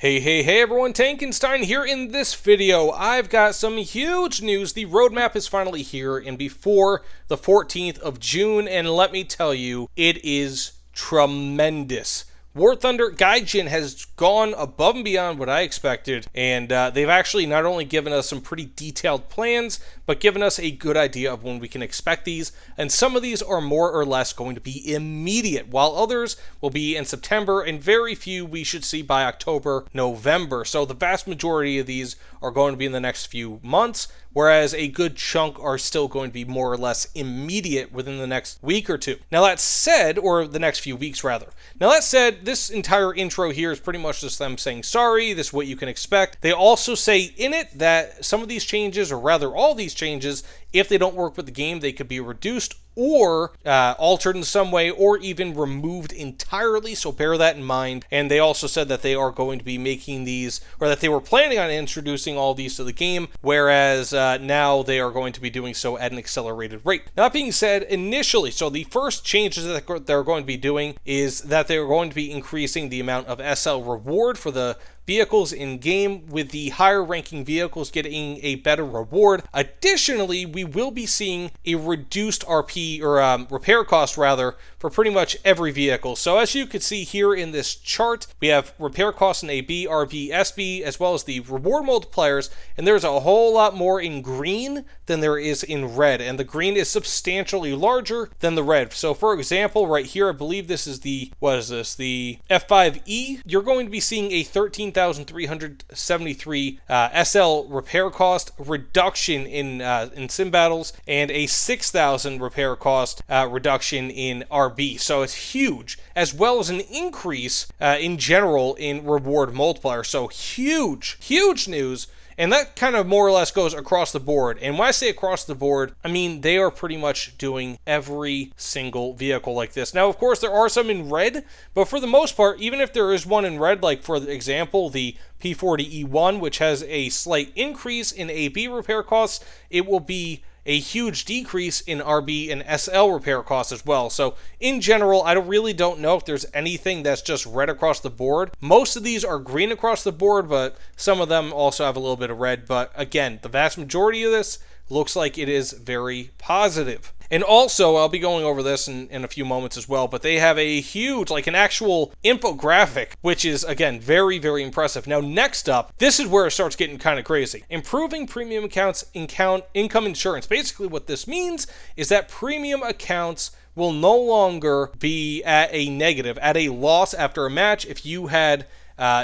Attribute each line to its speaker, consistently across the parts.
Speaker 1: Hey everyone, Tankenstein here. In this video, I've got some huge news. The roadmap is finally here and before the 14th of June, and let me tell you, it is tremendous. War Thunder Gaijin has gone above and beyond what I expected, and they've actually not only given us some pretty detailed plans, but given us a good idea of when we can expect these, and some of these are more or less going to be immediate, while others will be in September, and very few we should see by October, November. So the vast majority of these are going to be in the next few months, whereas a good chunk are still going to be more or less immediate within the next week or two. Now that said, or the next few weeks rather. Now that said, this entire intro here is pretty much just them saying sorry, this is what you can expect. They also say in it that some of these changes, or rather all these changes, if they don't work with the game, they could be reduced or altered in some way, or even removed entirely, so bear that in mind. And they also said that they are going to be making these, or that they were planning on introducing all these to the game, whereas now they are going to be doing so at an accelerated rate. Now, that being said, initially, so the first changes that they're going to be doing is that they're going to be increasing the amount of SL reward for the vehicles in game, with the higher ranking vehicles getting a better reward. Additionally, we will be seeing a reduced RP, or repair cost rather, for pretty much every vehicle. So as you can see here in this chart, we have repair costs in AB, RB, SB, as well as the reward multipliers, and there's a whole lot more in green than there is in red, and the green is substantially larger than the red. So for example, right here, I believe this is the, the F5E, you're going to be seeing a 13,373 SL repair cost reduction in sim battles, and a 6,000 repair cost reduction in RB. So it's huge, as well as an increase in general in reward multiplier. So huge news. And that kind of more or less goes across the board. And when I say across the board, I mean they are pretty much doing every single vehicle like this. Now, of course, there are some in red, but for the most part, even if there is one in red, like for example, the P40E1, which has a slight increase in AB repair costs, it will be a huge decrease in RB and SL repair costs as well. So in general, I really don't know if there's anything that's just red across the board. Most of these are green across the board, but some of them also have a little bit of red. But again, the vast majority of this looks like it is very positive. And also, I'll be going over this in a few moments as well, but they have a huge, like an actual infographic, which is, again, very impressive. Now, next up, this is where it starts getting kind of crazy. Improving premium accounts income insurance. Basically, what this means is that premium accounts will no longer be at a negative, at a loss after a match if you had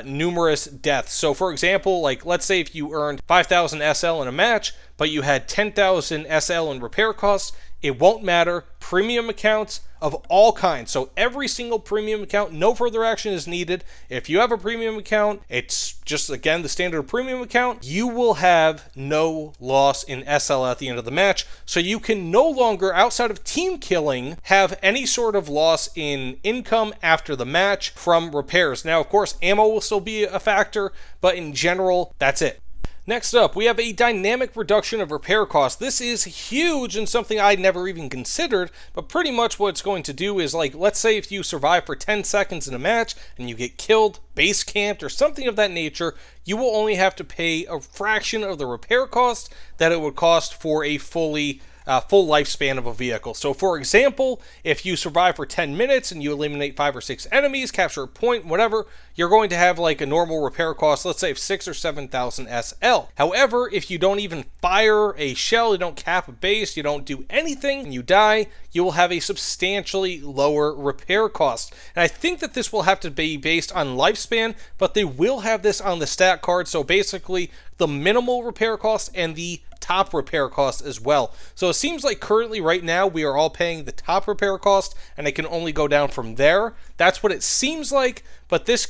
Speaker 1: numerous deaths. So for example, like let's say if you earned 5,000 SL in a match, but you had 10,000 SL in repair costs, it won't matter. Premium accounts of all kinds. So every single premium account, no further action is needed. If you have a premium account, it's just, again, the standard premium account. You will have no loss in SL at the end of the match. So you can no longer, outside of team killing, have any sort of loss in income after the match from repairs. Now, of course, ammo will still be a factor, but in general, that's it. Next up, we have a dynamic reduction of repair costs. This is huge and something I never even considered, but pretty much what it's going to do is, like, let's say if you survive for 10 seconds in a match and you get killed, base camped, or something of that nature, you will only have to pay a fraction of the repair cost that it would cost for a full lifespan of a vehicle. So for example, if you survive for 10 minutes and you eliminate 5 or 6 enemies, capture a point, whatever, you're going to have like a normal repair cost, let's say of 6,000 or 7,000 SL. However, if you don't even fire a shell, you don't cap a base, you don't do anything, and you die, you will have a substantially lower repair cost. And I think that this will have to be based on lifespan, but they will have this on the stat card. So basically, the minimal repair cost and the top repair cost as well. So it seems like currently right now we are all paying the top repair cost and it can only go down from there. That's what it seems like, but this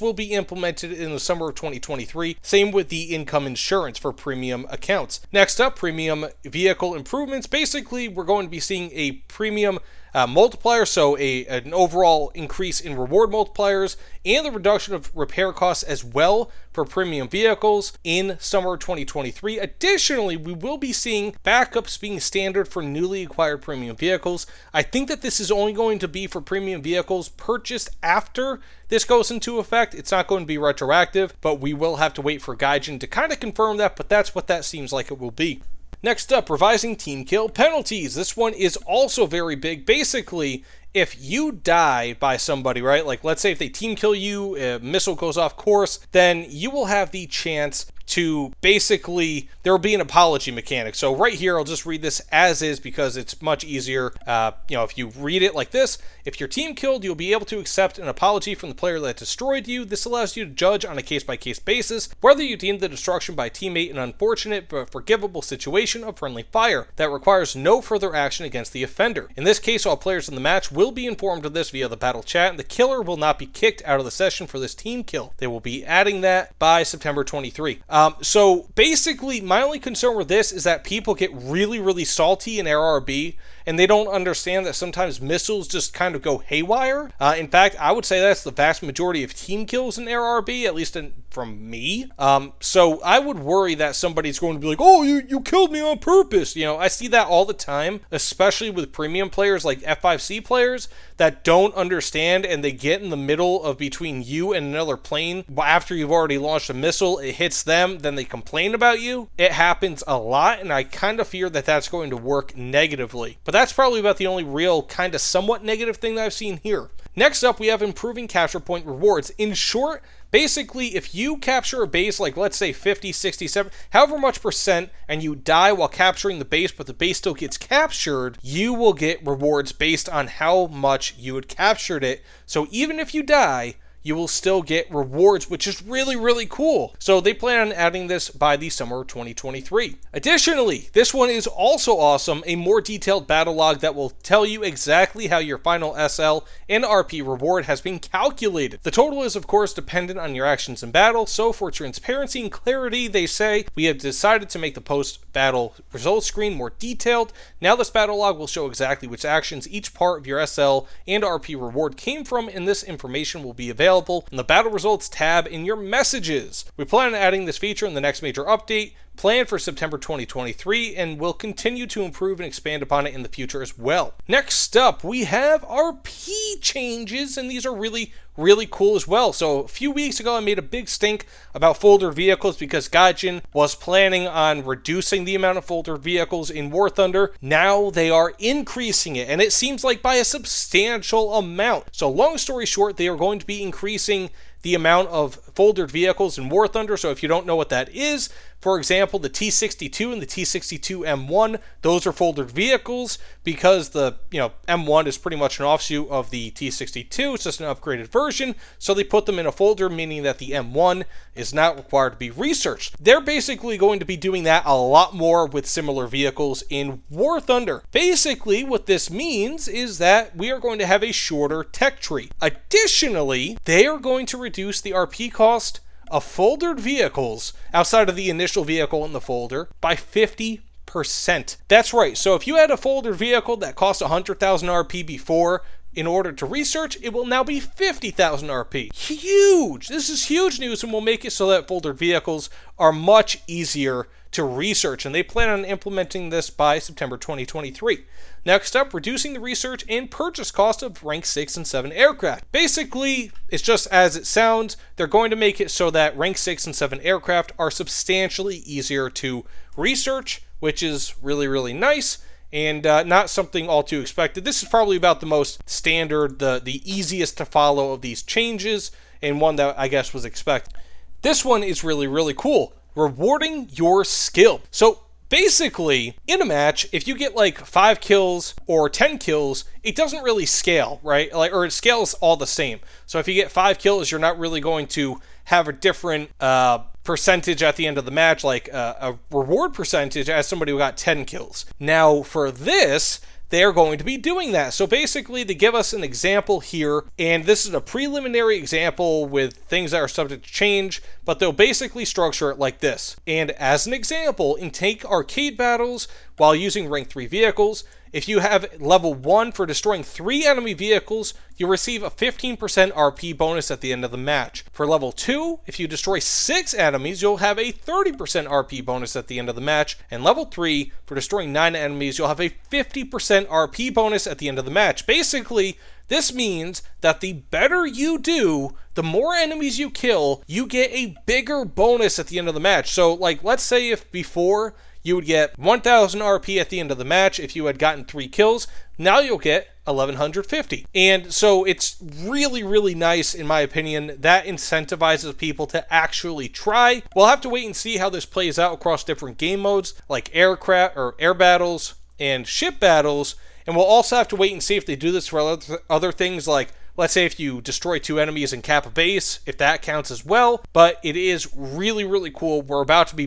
Speaker 1: will be implemented in the summer of 2023. Same with the income insurance for premium accounts. Next up, premium vehicle improvements. Basically, we're going to be seeing a premium multiplier, so an overall increase in reward multipliers and the reduction of repair costs as well for premium vehicles in summer 2023. Additionally, we will be seeing backups being standard for newly acquired premium vehicles. I think that this is only going to be for premium vehicles purchased after this goes into effect. It's not going to be retroactive, but we will have to wait for Gaijin to kind of confirm that, but that's what that seems like it will be. Next up, revising team kill penalties. This one is also very big. Basically, if you die by somebody, right, like let's say if they team kill you, a missile goes off course, then you will have the chance to basically, there will be an apology mechanic. So right here, I'll just read this as is because it's much easier. If you read it like this, if your team killed, you'll be able to accept an apology from the player that destroyed you. This allows you to judge on a case-by-case basis whether you deem the destruction by a teammate an unfortunate but forgivable situation of friendly fire that requires no further action against the offender. In this case, all players in the match will be informed of this via the battle chat, and the killer will not be kicked out of the session for this team kill. They will be adding that by September 23. So basically, my only concern with this is that people get really, really salty in RRB, and they don't understand that sometimes missiles just kind of go haywire. In fact, I would say that's the vast majority of team kills in RRB, at least from me. So I would worry that somebody's going to be like, oh, you killed me on purpose. I see that all the time, especially with premium players like F5C players that don't understand, and they get in the middle of between you and another plane after you've already launched a missile. It hits them, then they complain about you. It happens a lot, and I kind of fear that that's going to work negatively. But that's probably about the only real kind of somewhat negative thing that I've seen here. Next up, we have improving capture point rewards. In short, basically, if you capture a base, like let's say 50, 60, 70, however much percent, and you die while capturing the base, but the base still gets captured, you will get rewards based on how much you had captured it. So even if you die, you will still get rewards, which is really, really cool. So they plan on adding this by the summer of 2023. Additionally, this one is also awesome, a more detailed battle log that will tell you exactly how your final SL and RP reward has been calculated. The total is, of course, dependent on your actions in battle, so for transparency and clarity, they say, we have decided to make the post-battle results screen more detailed. Now this battle log will show exactly which actions each part of your SL and RP reward came from, and this information will be available in the battle results tab in your messages. We plan on adding this feature in the next major update, planned for September 2023, and will continue to improve and expand upon it in the future as well. Next up, we have RP changes, and these are really, really cool as well. So a few weeks ago, I made a big stink about foldered vehicles because Gaijin was planning on reducing the amount of foldered vehicles in War Thunder. Now they are increasing it, and it seems like by a substantial amount. So long story short, they are going to be increasing the amount of foldered vehicles in War Thunder. So if you don't know what that is, for example, the T62 and the T62 M1, those are foldered vehicles because the M1 is pretty much an offshoot of the T62. It's just an upgraded version. So they put them in a folder, meaning that the M1 is not required to be researched. They're basically going to be doing that a lot more with similar vehicles in War Thunder. Basically, what this means is that we are going to have a shorter tech tree. Additionally, they are going to reduce the RP cost of foldered vehicles outside of the initial vehicle in the folder by 50%. That's right. So if you had a folder vehicle that cost 100,000 RP before, in order to research, it will now be 50,000 RP. Huge! This is huge news, and will make it so that foldered vehicles are much easier to research, and they plan on implementing this by September 2023. Next up, reducing the research and purchase cost of rank 6 and 7 aircraft. Basically, it's just as it sounds. They're going to make it so that rank 6 and 7 aircraft are substantially easier to research, which is really, really nice, and not something all too expected. This is probably about the most standard, the easiest to follow of these changes, and one that I guess was expected. This one is really, really cool. Rewarding your skill. So basically, in a match, if you get like 5 kills or 10 kills, it doesn't really scale, right? Or it scales all the same. So if you get 5 kills, you're not really going to have a different percentage at the end of the match, like a reward percentage as somebody who got 10 kills. Now, for this, they're going to be doing that. So basically, they give us an example here, and this is a preliminary example with things that are subject to change, but they'll basically structure it like this. And as an example, in tank arcade battles, while using rank 3 vehicles, if you have level 1 for destroying 3 enemy vehicles, you'll receive a 15% RP bonus at the end of the match. For level 2, if you destroy 6 enemies, you'll have a 30% RP bonus at the end of the match. And level 3, for destroying 9 enemies, you'll have a 50% RP bonus at the end of the match. Basically, this means that the better you do, the more enemies you kill, you get a bigger bonus at the end of the match. So, like, let's say if before you would get 1000 RP at the end of the match if you had gotten 3 kills, now you'll get 1150. And so it's really, really nice, in my opinion. That incentivizes people to actually try. We'll have to wait and see how this plays out across different game modes, like aircraft or air battles and ship battles. And we'll also have to wait and see if they do this for other things, like, let's say if you destroy 2 enemies and cap a base, if that counts as well. But it is really, really cool. We're about to be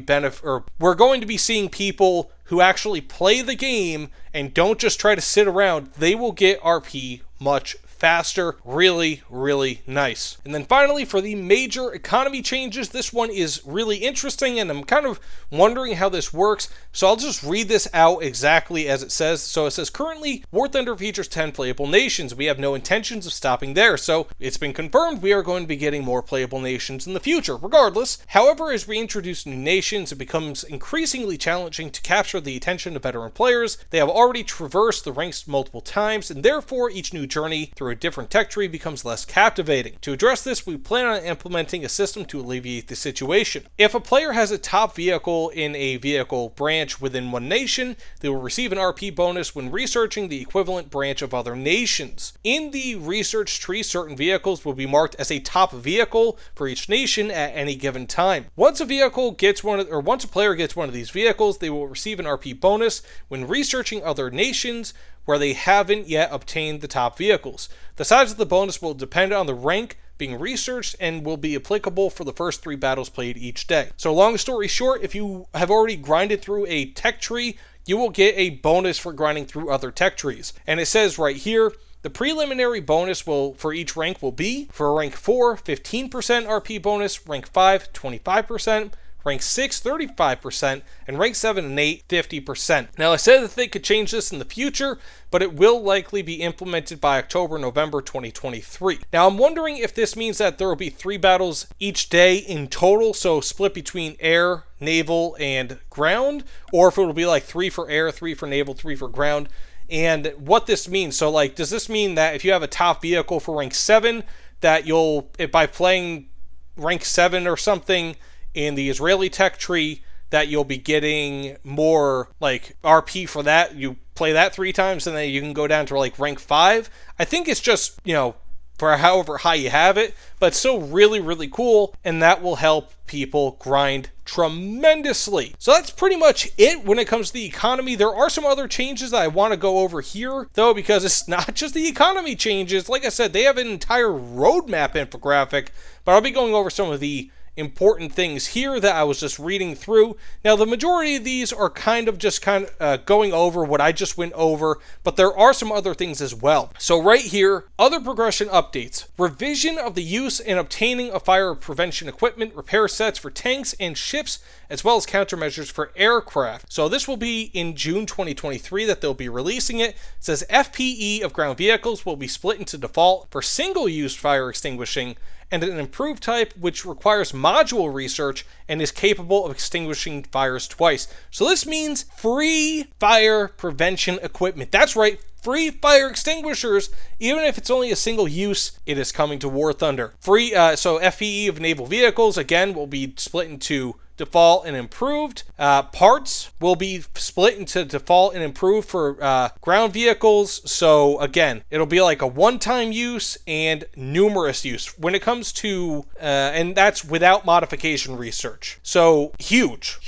Speaker 1: we're going to be seeing people who actually play the game and don't just try to sit around. They will get RP much faster. Really, really nice. And then finally, for the major economy changes, this one is really interesting, and I'm kind of wondering how this works. So I'll just read this out exactly as it says. So it says, currently, War Thunder features 10 playable nations. We have no intentions of stopping there. So it's been confirmed we are going to be getting more playable nations in the future, regardless. However, as we introduce new nations, it becomes increasingly challenging to capture the attention of veteran players. They have already traversed the ranks multiple times, and therefore each new journey through a different tech tree becomes less captivating. To address this, we plan on implementing a system to alleviate the situation. If a player has a top vehicle in a vehicle branch within one nation, they will receive an RP bonus when researching the equivalent branch of other nations. In the research tree, certain vehicles will be marked as a top vehicle for each nation at any given time. Once a player gets one of these vehicles, they will receive an RP bonus when researching other nations where they haven't yet obtained the top vehicles. The size of the bonus will depend on the rank being researched and will be applicable for the first 3 battles played each day. So long story short, if you have already grinded through a tech tree, you will get a bonus for grinding through other tech trees. And it says right here, the preliminary bonus for each rank will be, for rank 4, 15% RP bonus, rank 5, 25%, rank 6, 35%, and rank 7 and 8, 50%. Now, I said that they could change this in the future, but it will likely be implemented by October, November 2023. Now, I'm wondering if this means that there will be 3 battles each day in total, so split between air, naval, and ground, or if it will be like 3 for air, 3 for naval, 3 for ground. And what this means, so like, does this mean that if you have a top vehicle for rank 7, that by playing rank 7 or something in the Israeli tech tree, that you'll be getting more like RP for that? You play that 3 times and then you can go down to like rank 5. I think it's just, for however high you have it, but it's still really, really cool, and that will help people grind tremendously. So that's pretty much it when it comes to the economy. There are some other changes that I want to go over here, though, because it's not just the economy changes. Like I said, they have an entire roadmap infographic, but I'll be going over some of the important things here that I was just reading through. Now, the majority of these are kind of going over what I just went over, but there are some other things as well. So right here, other progression updates. Revision of the use and obtaining of fire prevention equipment, repair sets for tanks and ships, as well as countermeasures for aircraft. So this will be in June 2023 that they'll be releasing it. It says FPE of ground vehicles will be split into default for single-use fire extinguishing, and an improved type which requires module research and is capable of extinguishing fires twice. So this means free fire prevention equipment. That's right, free fire extinguishers, even if it's only a single use. It is coming to War Thunder. So FPE of naval vehicles, again, will be split into default and improved. Parts will be split into default and improved for ground vehicles. So again, it'll be like a one-time use and numerous use when it comes to, and that's without modification research. So huge,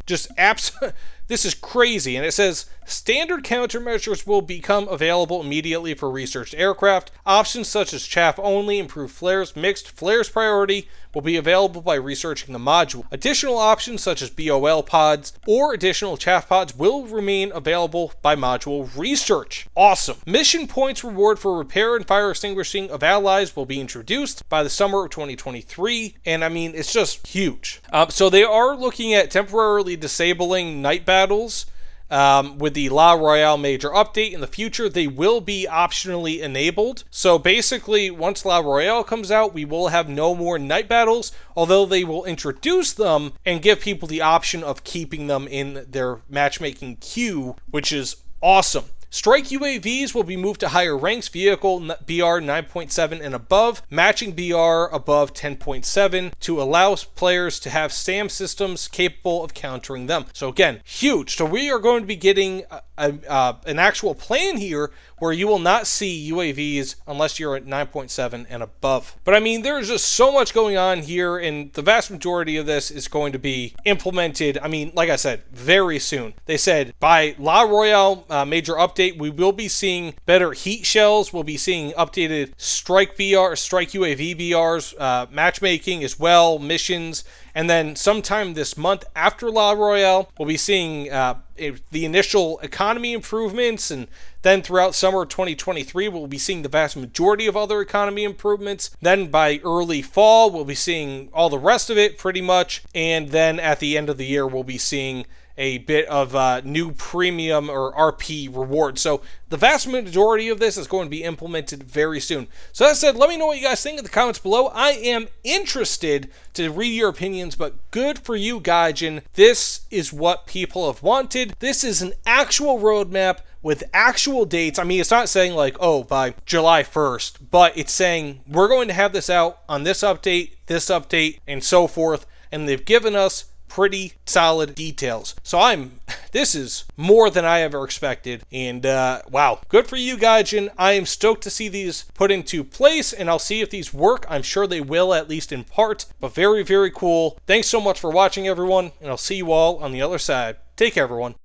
Speaker 1: just absolute. This is crazy. And it says standard countermeasures will become available immediately for researched aircraft. Options such as chaff only, improved flares, mixed flares priority will be available by researching the module. Additional options such as BOL pods or additional chaff pods will remain available by module research. Awesome. Mission points reward for repair and fire extinguishing of allies will be introduced by the summer of 2023. And I mean, it's just huge. So they are looking at temporarily disabling night battles with the La Royale Major update in the future, they will be optionally enabled. So basically, once La Royale comes out, we will have no more night battles, although they will introduce them and give people the option of keeping them in their matchmaking queue, which is awesome. Strike UAVs will be moved to higher ranks, vehicle BR 9.7 and above, matching BR above 10.7 to allow players to have SAM systems capable of countering them. So again, huge. So we are going to be getting an actual plan here where you will not see UAVs unless you're at 9.7 and above. But I mean, there's just so much going on here, and the vast majority of this is going to be implemented, I mean, like I said, very soon. They said by La Royale Major update, we will be seeing better heat shells, we'll be seeing updated Strike UAV BRs, matchmaking as well, missions, and then sometime this month after La Royale, we'll be seeing the initial economy improvements, and then throughout summer 2023, we'll be seeing the vast majority of other economy improvements. Then by early fall, we'll be seeing all the rest of it pretty much. And then at the end of the year, we'll be seeing a bit of new premium or RP rewards. So the vast majority of this is going to be implemented very soon. So that said, let me know what you guys think in the comments below. I am interested to read your opinions, but good for you, Gaijin. This is what people have wanted. This is an actual roadmap with actual dates. I mean, it's not saying like, oh, by July 1st, but it's saying we're going to have this out on this update, and so forth. And they've given us pretty solid details. So this is more than I ever expected, and wow, good for you, Gaijin. I am stoked to see these put into place, and I'll see if these work. I'm sure they will, at least in part, but very, very cool. Thanks so much for watching, everyone, and I'll see you all on the other side. Take care, everyone.